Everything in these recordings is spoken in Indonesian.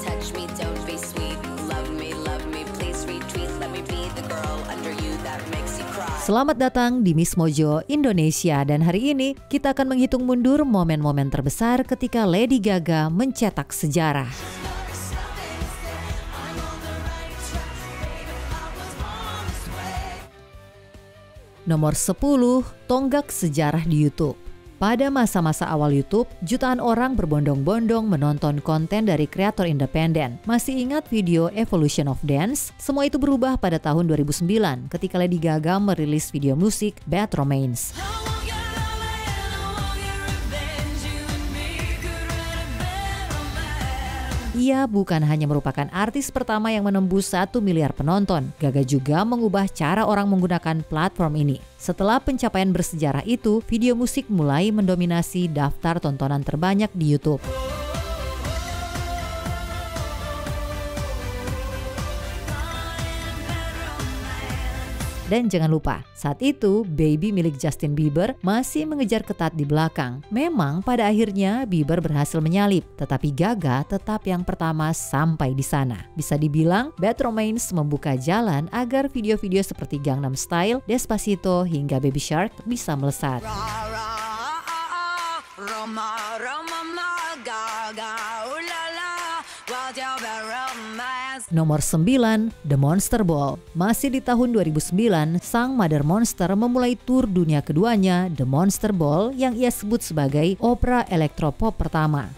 touch me, don't be sweet. Love me, please retweet. Let me be the girl under you that makes you cry. Selamat datang di Miss Mojo Indonesia, dan hari ini kita akan menghitung mundur momen-momen terbesar ketika Lady Gaga mencetak sejarah. Nomor 10, tonggak sejarah di YouTube. Pada masa-masa awal YouTube, jutaan orang berbondong-bondong menonton konten dari kreator independen. Masih ingat video Evolution of Dance? Semua itu berubah pada tahun 2009 ketika Lady Gaga merilis video musik Bad Romance. Ia bukan hanya merupakan artis pertama yang menembus 1 miliar penonton, Gaga juga mengubah cara orang menggunakan platform ini. Setelah pencapaian bersejarah itu, video musik mulai mendominasi daftar tontonan terbanyak di YouTube. Dan jangan lupa, saat itu Baby milik Justin Bieber masih mengejar ketat di belakang. Memang pada akhirnya Bieber berhasil menyalip, tetapi Gaga tetap yang pertama sampai di sana. Bisa dibilang, Bad Romance membuka jalan agar video-video seperti Gangnam Style, Despacito, hingga Baby Shark bisa melesat. Nomor 9, The Monster Ball. Masih di tahun 2009, sang Mother Monster memulai tur dunia keduanya, The Monster Ball, yang ia sebut sebagai opera elektropop pertama.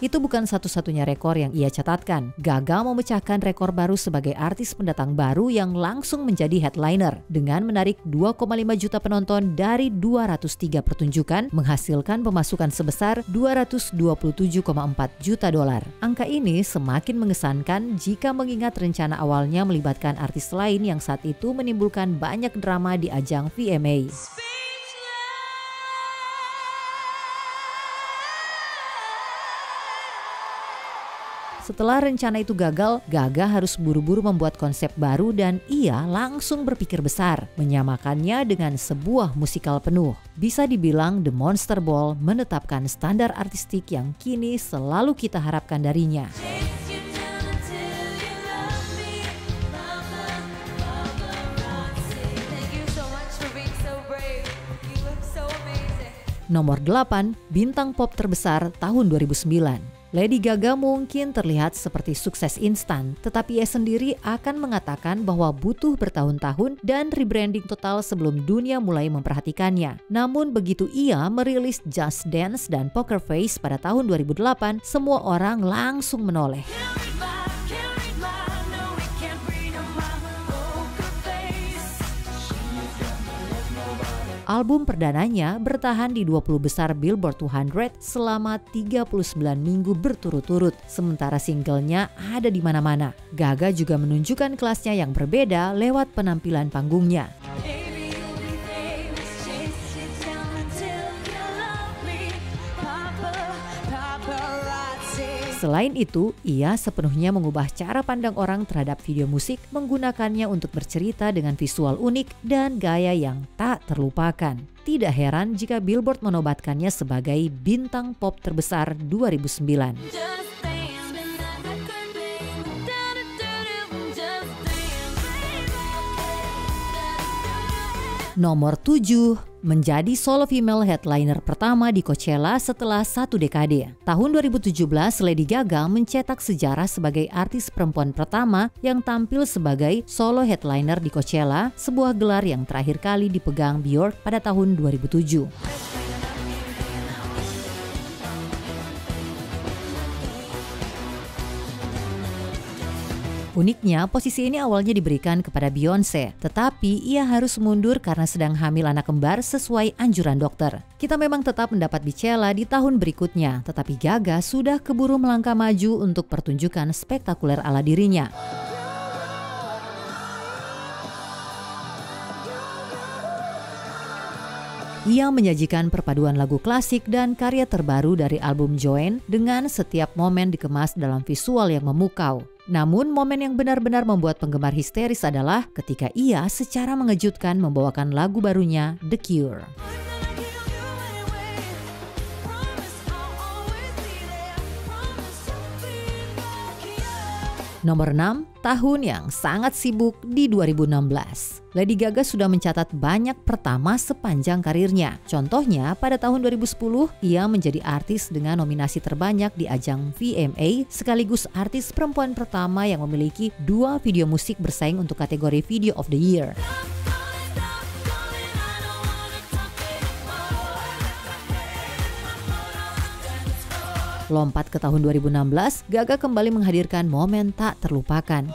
Itu bukan satu-satunya rekor yang ia catatkan. Gaga memecahkan rekor baru sebagai artis pendatang baru yang langsung menjadi headliner dengan menarik 2,5 juta penonton dari 203 pertunjukan, menghasilkan pemasukan sebesar 227,4 juta dolar. Angka ini semakin mengesankan jika mengingat rencana awalnya melibatkan artis lain yang saat itu menimbulkan banyak drama di ajang VMA. Setelah rencana itu gagal, Gaga harus buru-buru membuat konsep baru dan ia langsung berpikir besar, menyamakannya dengan sebuah musikal penuh. Bisa dibilang The Monster Ball menetapkan standar artistik yang kini selalu kita harapkan darinya. Nomor 8, bintang pop terbesar tahun 2009. Lady Gaga mungkin terlihat seperti sukses instan, tetapi ia sendiri akan mengatakan bahwa butuh bertahun-tahun dan rebranding total sebelum dunia mulai memperhatikannya. Namun begitu ia merilis Just Dance dan Poker Face pada tahun 2008, semua orang langsung menoleh. Album perdananya bertahan di 20 besar Billboard 200 selama 39 minggu berturut-turut, sementara singlenya ada di mana-mana. Gaga juga menunjukkan kelasnya yang berbeda lewat penampilan panggungnya. Selain itu, ia sepenuhnya mengubah cara pandang orang terhadap video musik, menggunakannya untuk bercerita dengan visual unik dan gaya yang tak terlupakan. Tidak heran jika Billboard menobatkannya sebagai bintang pop terbesar 2009. Nomor 7, menjadi solo female headliner pertama di Coachella setelah 1 dekade. Tahun 2017, Lady Gaga mencetak sejarah sebagai artis perempuan pertama yang tampil sebagai solo headliner di Coachella, sebuah gelar yang terakhir kali dipegang Bjork pada tahun 2007. Uniknya, posisi ini awalnya diberikan kepada Beyonce, tetapi ia harus mundur karena sedang hamil anak kembar sesuai anjuran dokter. Kita memang tetap mendapat Coachella di tahun berikutnya, tetapi Gaga sudah keburu melangkah maju untuk pertunjukan spektakuler ala dirinya. Ia menyajikan perpaduan lagu klasik dan karya terbaru dari album Joanne dengan setiap momen dikemas dalam visual yang memukau. Namun momen yang benar-benar membuat penggemar histeris adalah ketika ia secara mengejutkan membawakan lagu barunya The Cure. Nomor 6, tahun yang sangat sibuk di 2016. Lady Gaga sudah mencatat banyak pertama sepanjang karirnya. Contohnya, pada tahun 2010, ia menjadi artis dengan nominasi terbanyak di ajang VMA, sekaligus artis perempuan pertama yang memiliki 2 video musik bersaing untuk kategori Video of the Year. Lompat ke tahun 2016, Gaga kembali menghadirkan momen tak terlupakan.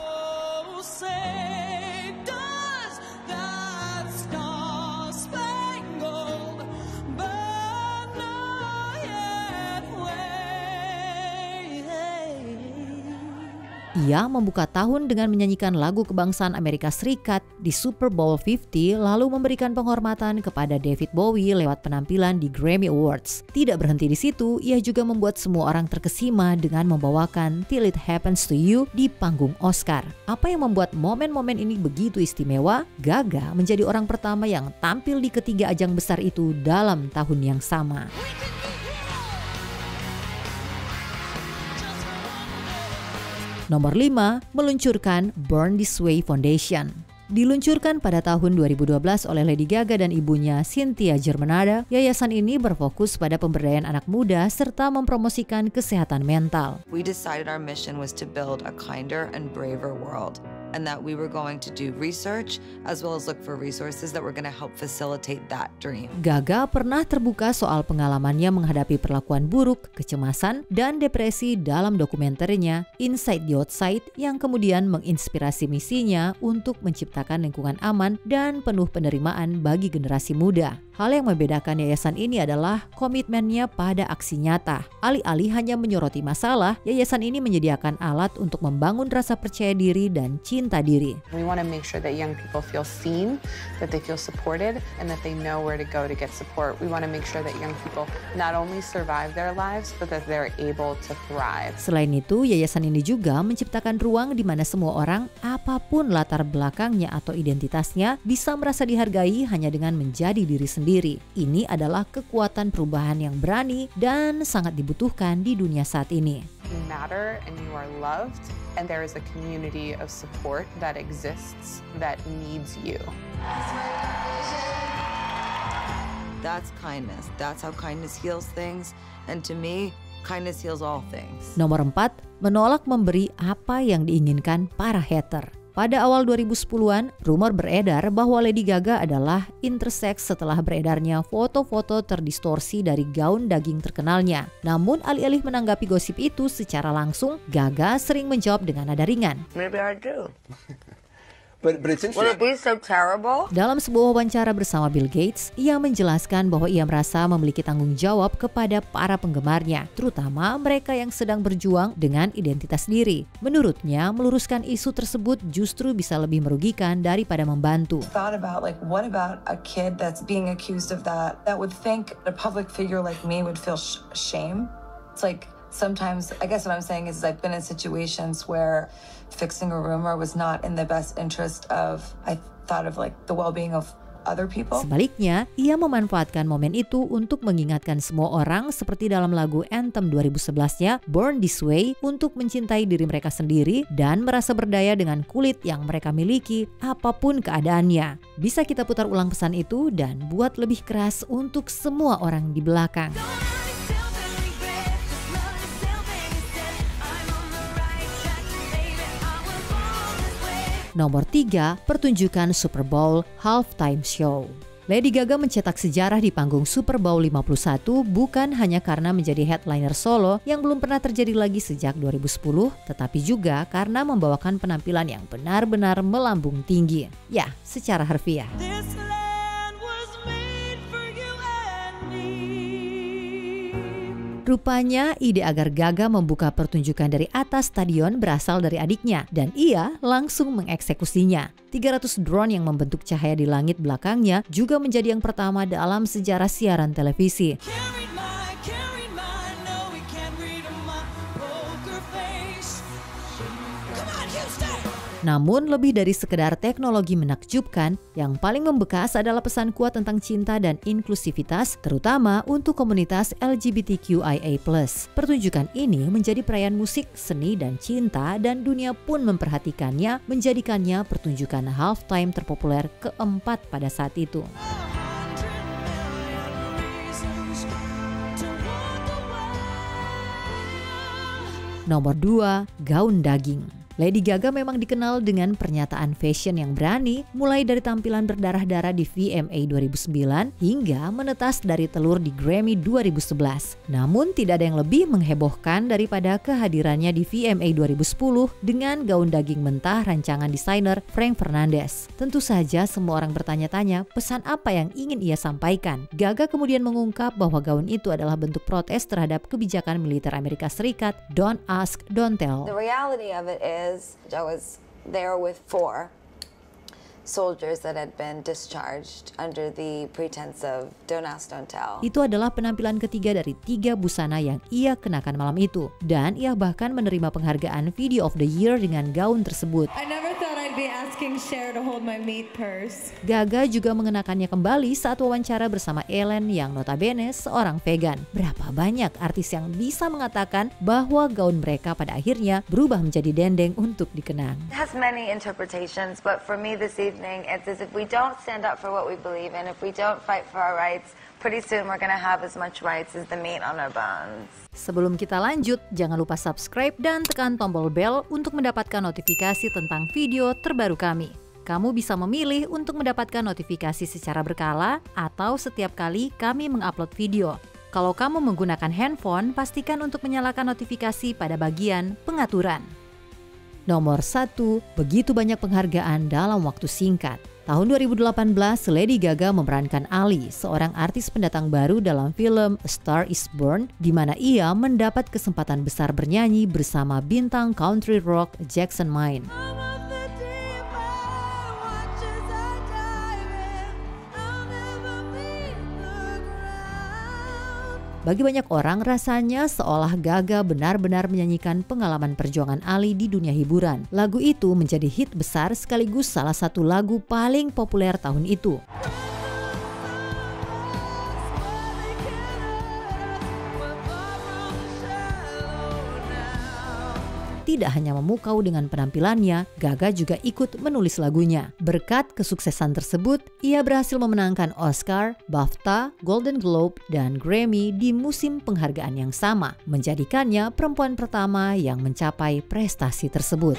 Ia membuka tahun dengan menyanyikan lagu kebangsaan Amerika Serikat di Super Bowl 50, lalu memberikan penghormatan kepada David Bowie lewat penampilan di Grammy Awards. Tidak berhenti di situ, ia juga membuat semua orang terkesima dengan membawakan Till It Happens to You di panggung Oscar. Apa yang membuat momen-momen ini begitu istimewa? Gaga menjadi orang pertama yang tampil di ketiga ajang besar itu dalam tahun yang sama. Nomor 5, meluncurkan Born This Way Foundation. Diluncurkan pada tahun 2012 oleh Lady Gaga dan ibunya Cynthia Germanada, yayasan ini berfokus pada pemberdayaan anak muda serta mempromosikan kesehatan mental. We decided our mission was to build a kinder and braver world, and that we were going to do research as well as look for resources that were going to help facilitate that dream. Gaga pernah terbuka soal pengalamannya menghadapi perlakuan buruk, kecemasan, dan depresi dalam dokumenternya Inside the Outside yang kemudian menginspirasi misinya untuk menciptakan lingkungan aman dan penuh penerimaan bagi generasi muda. Hal yang membedakan yayasan ini adalah komitmennya pada aksi nyata. Alih-alih hanya menyoroti masalah, yayasan ini menyediakan alat untuk membangun rasa percaya diri dan cinta diri. We want to make sure that young people feel seen, that they feel supported, and that they know where to go to get support. We want to make sure that young people not only survive their lives, but that they're able to thrive. Selain itu, yayasan ini juga menciptakan ruang di mana semua orang, apapun latar belakangnya atau identitasnya, bisa merasa dihargai hanya dengan menjadi diri sendiri. Ini adalah kekuatan perubahan yang berani dan sangat dibutuhkan di dunia saat ini. You matter and you are loved, and there is a community of support that exists that needs you. That's kindness. That's how kindness heals things. And to me, kindness heals all things. Nomor 4, menolak memberi apa yang diinginkan para hater. Pada awal 2010-an, rumor beredar bahwa Lady Gaga adalah intersex setelah beredarnya foto-foto terdistorsi dari gaun daging terkenalnya. Namun alih-alih menanggapi gosip itu secara langsung, Gaga sering menjawab dengan nada ringan. Maybe I do. But it's interesting. Would it be so terrible? Dalam sebuah wawancara bersama Bill Gates, ia menjelaskan bahwa ia merasa memiliki tanggung jawab kepada para penggemarnya, terutama mereka yang sedang berjuang dengan identitas diri. Menurutnya, meluruskan isu tersebut justru bisa lebih merugikan daripada membantu. Thought about what about a kid that's being accused of that would think a public figure like me would feel shame. It's like sometimes, I guess what I'm saying is I've been in situations where fixing a rumor was not in the best interest of, I thought of the well-being of other people. Sebaliknya, ia memanfaatkan momen itu untuk mengingatkan semua orang seperti dalam lagu Anthem 2011-nya Born This Way untuk mencintai diri mereka sendiri dan merasa berdaya dengan kulit yang mereka miliki apapun keadaannya. Bisa kita putar ulang pesan itu dan buat lebih keras untuk semua orang di belakang. Nomor 3, pertunjukan Super Bowl Halftime Show. Lady Gaga mencetak sejarah di panggung Super Bowl 51 bukan hanya karena menjadi headliner solo yang belum pernah terjadi lagi sejak 2010, tetapi juga karena membawakan penampilan yang benar-benar melambung tinggi. Ya, secara harfiah. Rupanya ide agar Gaga membuka pertunjukan dari atas stadion berasal dari adiknya dan ia langsung mengeksekusinya. 300 drone yang membentuk cahaya di langit belakangnya juga menjadi yang pertama dalam sejarah siaran televisi. Namun lebih dari sekedar teknologi menakjubkan, yang paling membekas adalah pesan kuat tentang cinta dan inklusivitas, terutama untuk komunitas LGBTQIA+. Pertunjukan ini menjadi perayaan musik, seni, dan cinta, dan dunia pun memperhatikannya, menjadikannya pertunjukan halftime terpopuler keempat pada saat itu. Nomor 2, gaun daging. Lady Gaga memang dikenal dengan pernyataan fashion yang berani, mulai dari tampilan berdarah-darah di VMA 2009 hingga menetas dari telur di Grammy 2011. Namun tidak ada yang lebih menghebohkan daripada kehadirannya di VMA 2010 dengan gaun daging mentah rancangan desainer Frank Fernandez. Tentu saja semua orang bertanya-tanya pesan apa yang ingin ia sampaikan. Gaga kemudian mengungkap bahwa gaun itu adalah bentuk protes terhadap kebijakan militer Amerika Serikat, Don't Ask, Don't Tell. The reality of it is I was there with 4 soldiers that had been discharged under the pretense of don't ask, don't tell. Itu adalah penampilan ketiga dari 3 busana yang ia kenakan malam itu. Dan ia bahkan menerima penghargaan Video of the Year dengan gaun tersebut. I never thought I'd be asking Cher to hold my meat purse. Gaga juga mengenakannya kembali saat wawancara bersama Ellen yang notabene seorang vegan. Berapa banyak artis yang bisa mengatakan bahwa gaun mereka pada akhirnya berubah menjadi dendeng untuk dikenang. It has many interpretations, but for me this evening it's as if we don't stand up for what we believe in, if we don't fight for our rights, pretty soon we're gonna have as much rights as the meat on our bones. Sebelum kita lanjut, jangan lupa subscribe dan tekan tombol bel untuk mendapatkan notifikasi tentang video terbaru kami. Kamu bisa memilih untuk mendapatkan notifikasi secara berkala atau setiap kali kami mengupload video. Kalau kamu menggunakan handphone, pastikan untuk menyalakan notifikasi pada bagian pengaturan. Nomor 1, begitu banyak penghargaan dalam waktu singkat. Tahun 2018, Lady Gaga memerankan Ali, seorang artis pendatang baru dalam film A Star Is Born, di mana ia mendapat kesempatan besar bernyanyi bersama bintang country rock Jackson Maine. Bagi banyak orang, rasanya seolah Gaga benar-benar menyanyikan pengalaman perjuangan Ali di dunia hiburan. Lagu itu menjadi hit besar sekaligus salah satu lagu paling populer tahun itu. Tidak hanya memukau dengan penampilannya, Gaga juga ikut menulis lagunya. Berkat kesuksesan tersebut, ia berhasil memenangkan Oscar, BAFTA, Golden Globe, dan Grammy di musim penghargaan yang sama, menjadikannya perempuan pertama yang mencapai prestasi tersebut.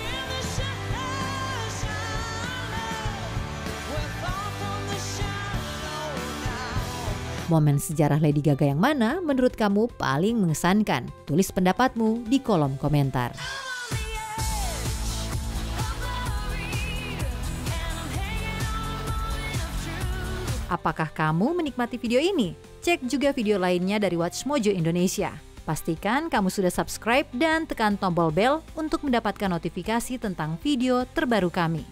Momen sejarah Lady Gaga yang mana menurut kamu paling mengesankan? Tulis pendapatmu di kolom komentar. Apakah kamu menikmati video ini? Cek juga video lainnya dari Watch Mojo Indonesia. Pastikan kamu sudah subscribe dan tekan tombol bel untuk mendapatkan notifikasi tentang video terbaru kami.